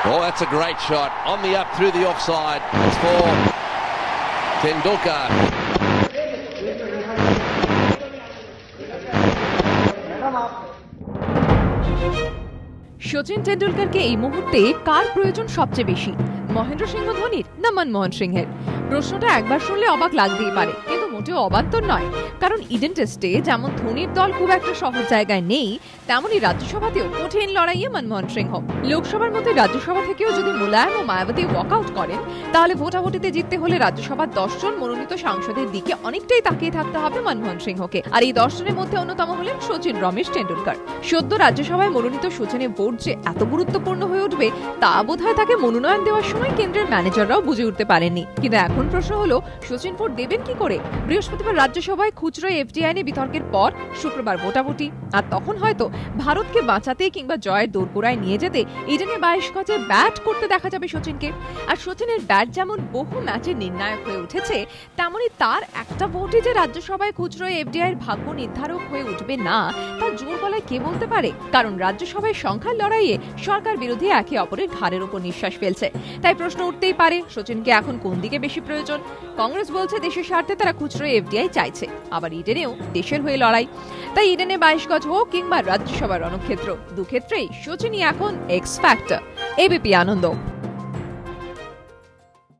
Oh, that's a great shot. On the up through the offside. It's for Tendulkar. Sachin টেন্ডুলকারকে এই মুহূর্তে কার প্রয়োজন সবচেয়ে বেশি, মহেন্দ্র সিংহ ধোনির না মনমোহন সিংহের? প্রশ্নটা একবার শুনলে অবাক লাগতেই পারে, কিন্তু মোটেও অবান্তর নয়। কারণ ইডেন টেস্টে যেমন ধোনির দল খুব একটা সহজ জায়গায় নেই, তেমনই রাজ্যসভাতেও কঠিন লড়াইয়ে মনমোহন সিংহ। লোকসভার মধ্যে রাজ্যসভা থেকেও যদি মুলায়ম ও মায়াবতী ওয়াকআউট করেন, তাহলে ভোটাভুটিতে জিততে হলে রাজ্যসভার 10 জন মনোনীত সাংসদের দিকে অনেকটাই তাকিয়ে থাকতে হবে মনমোহন সিংহকে। আর এই 10 জনের মধ্যে অন্যতম হলেন সচিন রমেশ টেন্ডুলকার। সদ্য রাজ্যসভায় মনোনীত সচিনের ভোট যে এত গুরুত্বপূর্ণ হয়ে উঠবে, তা বোধহয় তাকে মনোনয়ন দেওয়ার সময় কেন্দ্রের ম্যানেজাররাও বুঝে উঠতে পারেননি। কিন্তু এখন প্রশ্ন হলো, সচিন ভোট দেবেন কি করে? বৃহস্পতিবার রাজ্যসভায় খুচরো এফডিআই নিয়ে বিতর্কের পর শুক্রবার ভোটাভুটি, আর তখন হয়তো ভারতকে বাঁচাতে কিংবা জয়ের দোরগোড়ায় নিয়ে যেতে ইডেনে 22 গজে ব্যাট করতে দেখা যাবে সচিনকে। আর সচিনের ব্যাট যেমন বহু ম্যাচে নির্ণায়ক হয়ে উঠেছে, তেমনি তার একটা ভোটই যে রাজ্যসভায় খুচরো এফডিআই এর ভাগ্য নির্ধারক হয়ে উঠবে না, তা জোর গলায় কে বলতে পারে? কারণ রাজ্যসভায় সংখ্যার লড়াইয়ে সরকার বিরোধী একে অপরের ঘাড়ের উপর নিঃশ্বাস ফেলছে। তাই প্রশ্ন উঠতেই পারে, সচিনকে এখন কোন দিকে বেশি প্রয়োজন? কংগ্রেস বলছে দেশের স্বার্থে তারা খুচরো এফডিআই চাইছে, আবার ইডেনেও দেশের হয়ে লড়াই। তাই ইডেনে 22 গজ হোক কিংবা রাজ্যসভার রণক্ষেত্র, দুক্ষেত্রেই সচিনই এখন এক্স ফ্যাক্টর। এবিপি আনন্দ।